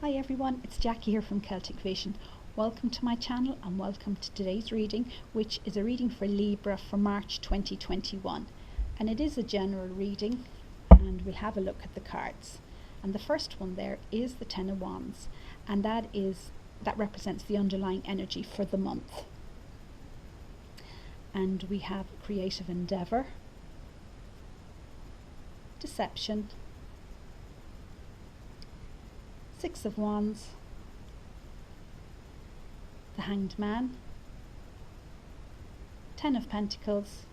Hi everyone, it's Jackie here from Celtic Vision. Welcome to my channel and welcome to today's reading, which is a reading for Libra for March 2021. And it is a general reading, and we'll have a look at the cards. And the first one there is the Ten of Wands, and that represents the underlying energy for the month. And we have creative endeavour, deception, Six of Wands, the Hanged Man, Ten of Pentacles,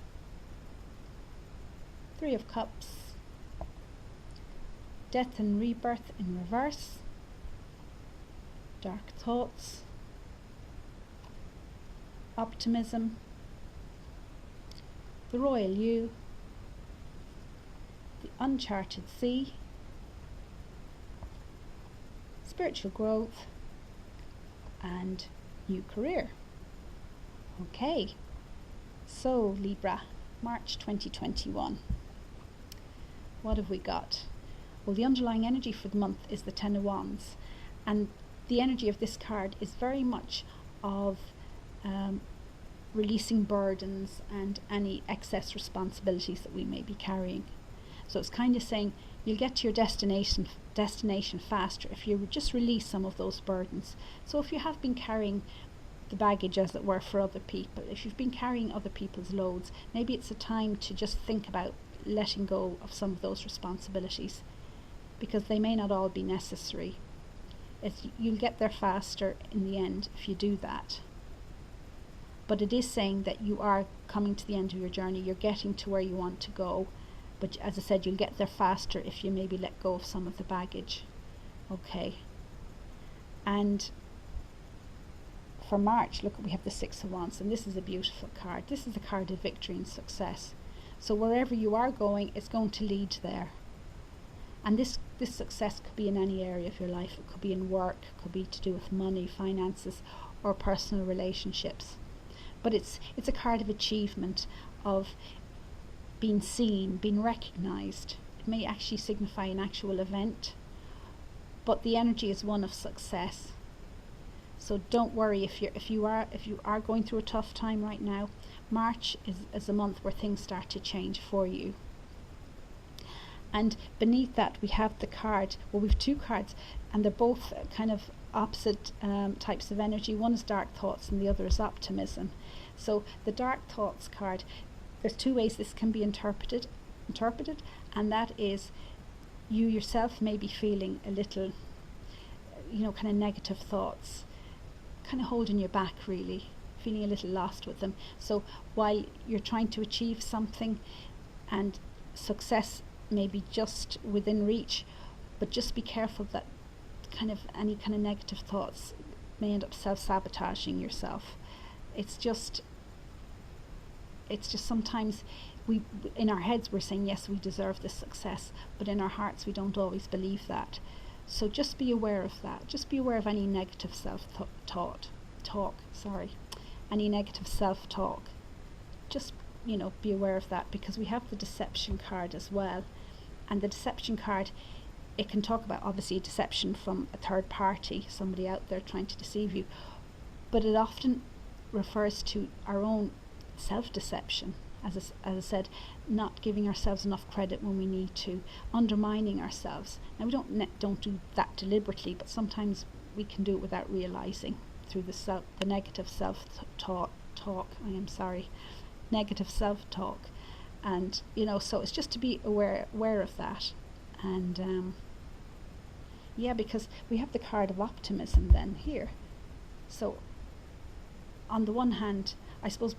Three of Cups, Death and Rebirth in reverse, Dark Thoughts, Optimism, the Royal You, the Uncharted Sea, Spiritual Growth, and New Career. Okay, so Libra, March 2021. What have we got? Well, the underlying energy for the month is the Ten of Wands, and the energy of this card is very much of releasing burdens and any excess responsibilities that we may be carrying. So it's kind of saying you'll get to your destination faster if you just release some of those burdens. So if you have been carrying the baggage, as it were, for other people, if you've been carrying other people's loads, maybe it's a time to just think about letting go of some of those responsibilities, because they may not all be necessary. You'll get there faster in the end if you do that. But it is saying that you are coming to the end of your journey, you're getting to where you want to go. But as I said, you'll get there faster if you maybe let go of some of the baggage. Okay. And for March, look, we have the Six of Wands, and this is a beautiful card. This is a card of victory and success. So wherever you are going, it's going to lead there. And this success could be in any area of your life. It could be in work, it could be to do with money, finances, or personal relationships. But it's a card of achievement, of being seen, being recognized. It may actually signify an actual event, but the energy is one of success. So don't worry if you are going through a tough time right now. March is a month where things start to change for you. And beneath that we have the card, well, we've two cards, and they're both kind of opposite types of energy. One is Dark Thoughts and the other is Optimism. So the Dark Thoughts card, there's two ways this can be interpreted, and that is you yourself may be feeling a little, kind of negative thoughts, kind of holding you back, really, feeling a little lost with them. So while you're trying to achieve something and success may be just within reach, but just be careful that any kind of negative thoughts may end up self-sabotaging yourself. It's just sometimes in our heads we're saying, yes, we deserve this success, but in our hearts we don't always believe that. So just be aware of that. Just be aware of any negative any negative self-talk. Just, be aware of that, because we have the Deception card as well. And the Deception card, it can talk about obviously deception from a third party, somebody out there trying to deceive you, but it often refers to our own self-deception, as I said, not giving ourselves enough credit when we need to, undermining ourselves. Now we don't do that deliberately, but sometimes we can do it without realizing, through the negative self-talk. Negative self-talk, and so it's just to be aware of that. And because we have the card of Optimism then here. So on the one hand, I suppose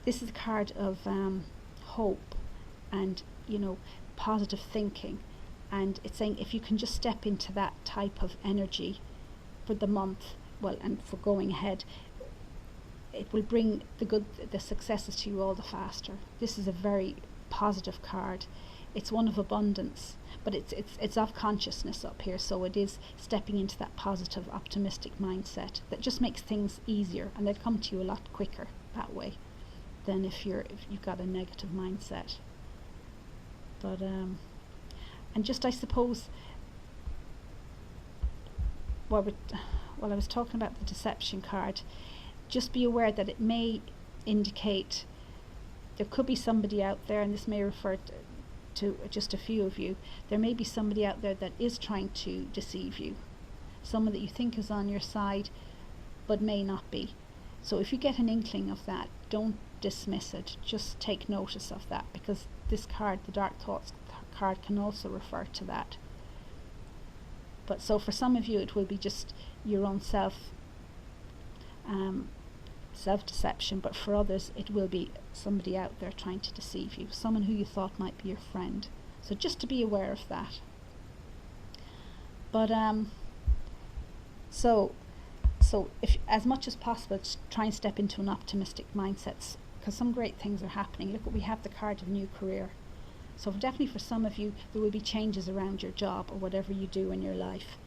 this is a card of hope and positive thinking, and it's saying if you can just step into that type of energy for the month, well, and for going ahead, it will bring the successes to you all the faster. This is a very positive card. It's one of abundance, but it's of consciousness up here, so it is stepping into that positive, optimistic mindset that just makes things easier, and they'll come to you a lot quicker that way than if you've got a negative mindset. But and just, I suppose, I was talking about the deception card. Just be aware that it may indicate there could be somebody out there, and this may refer to just a few of you. There may be somebody out there that is trying to deceive you, someone that you think is on your side but may not be. So if you get an inkling of that, don't dismiss it, just take notice of that, because this card, the Dark Thoughts card, can also refer to that. But so for some of you it will be just your own self-deception, but for others it will be somebody out there trying to deceive you, someone who you thought might be your friend. So just to be aware of that. But so if as much as possible, try and step into an optimistic mindset, because some great things are happening. Look, we have the card of new career. So definitely for some of you there will be changes around your job or whatever you do in your life.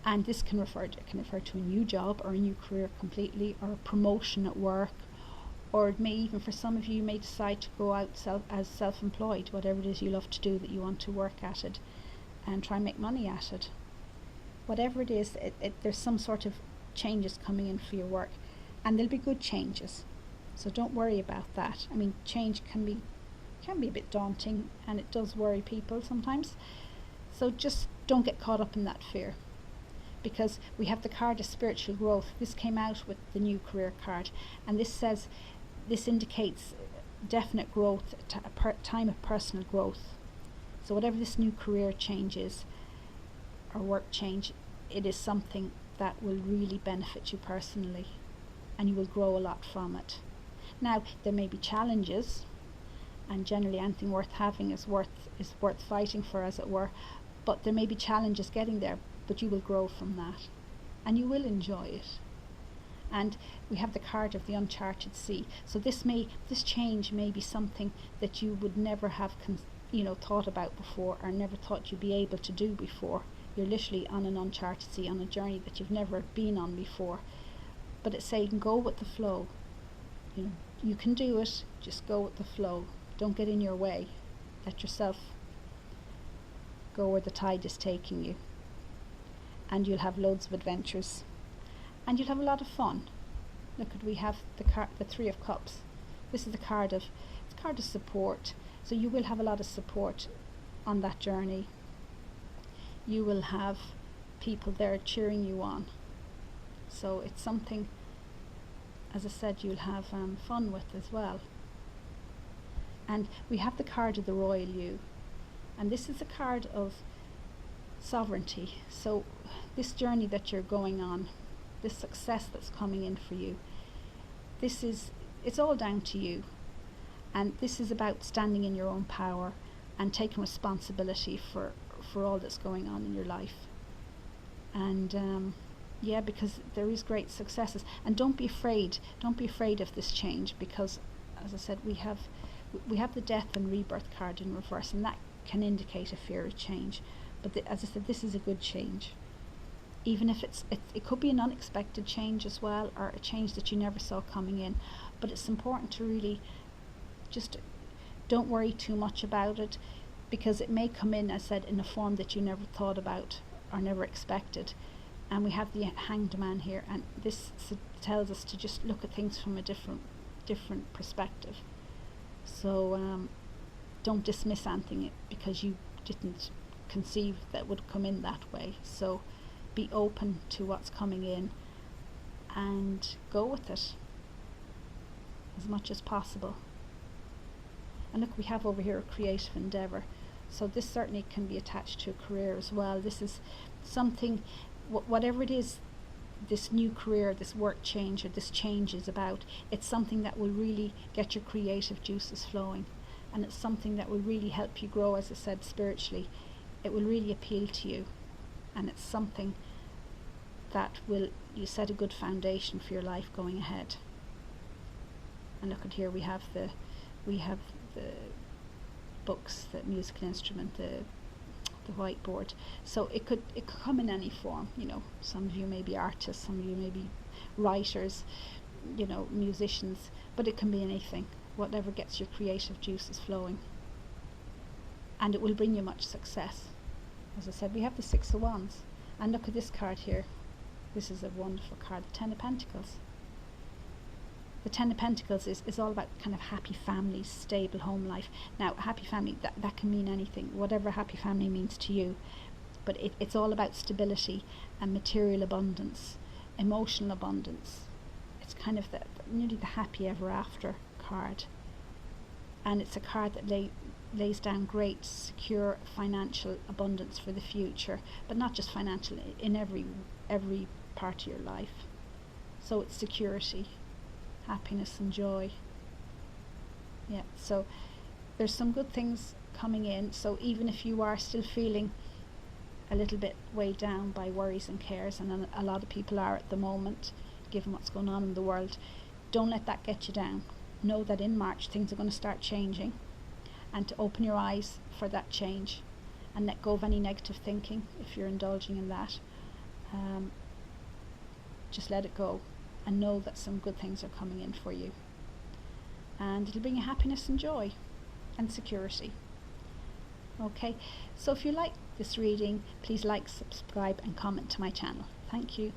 And this can refer to a new job or a new career completely, or a promotion at work, or it may even, for some of you, may decide to go out as self-employed, whatever it is you love to do, that you want to work at it and try and make money at it. Whatever it is, there's some sort of changes coming in for your work, and there'll be good changes. So don't worry about that. I mean, change can be a bit daunting, and it does worry people sometimes. So just don't get caught up in that fear, because we have the card of spiritual growth. This came out with the new career card, and this indicates definite growth, a time of personal growth. So whatever this new career change is, or work change, it is something that will really benefit you personally, and you will grow a lot from it. Now, there may be challenges, and generally anything worth having is worth fighting for, as it were, but there may be challenges getting there, but you will grow from that, and you will enjoy it. And we have the card of the uncharted sea. So this change may be something that you would never have thought about before, or never thought you'd be able to do before. You're literally on an uncharted sea, on a journey that you've never been on before. But it's saying go with the flow. You can do it, just go with the flow. Don't get in your way. Let yourself go where the tide is taking you. And you'll have loads of adventures, and you'll have a lot of fun. Look, we have the Three of Cups. This is the card of support. So you will have a lot of support on that journey. You will have people there cheering you on. So it's something, as I said, you'll have fun with as well. And we have the card of the Royal You, and this is a card of sovereignty. So this journey that you're going on, this success that's coming in for you, it's all down to you. And this is about standing in your own power and taking responsibility for all that's going on in your life. And because there is great successes. And don't be afraid of this change, because, as I said, we have the Death and Rebirth card in reverse, and that can indicate a fear of change. But as I said, this is a good change. Even if it could be an unexpected change as well, or a change that you never saw coming in. But it's important to really just don't worry too much about it, because it may come in, as I said, in a form that you never thought about or never expected. And we have the Hanged Man here, and this tells us to just look at things from a different perspective. So don't dismiss anything because you didn't conceive that would come in that way. So be open to what's coming in and go with it as much as possible. And look, we have over here a creative endeavour. So this certainly can be attached to a career as well. This is something, whatever it is, this new career, this work change, or this change is about, it's something that will really get your creative juices flowing. And it's something that will really help you grow, as I said, spiritually. It will really appeal to you. And it's something that you set a good foundation for your life going ahead. And look at here, we have the books, the musical instrument, the whiteboard. So it could come in any form. Some of you may be artists, some of you may be writers, musicians, but it can be anything, whatever gets your creative juices flowing. And it will bring you much success. As I said, we have the Six of Wands, and look at this card here. This is a wonderful card, the Ten of Pentacles. The Ten of Pentacles is all about kind of happy families, stable home life. Now, happy family, that can mean anything, whatever happy family means to you. But it's all about stability and material abundance, emotional abundance. It's kind of nearly the happy ever after card. And it's a card that lays down great, secure financial abundance for the future, but not just financial, in every part of your life. So it's security, happiness and joy. Yeah, so there's some good things coming in. So even if you are still feeling a little bit weighed down by worries and cares, and a lot of people are at the moment, given what's going on in the world, don't let that get you down. Know that in March things are going to start changing, and to open your eyes for that change and let go of any negative thinking if you're indulging in that. Just let it go and know that some good things are coming in for you, and it'll bring you happiness and joy and security. Okay, so if you like this reading, please like, subscribe and comment to my channel. Thank you.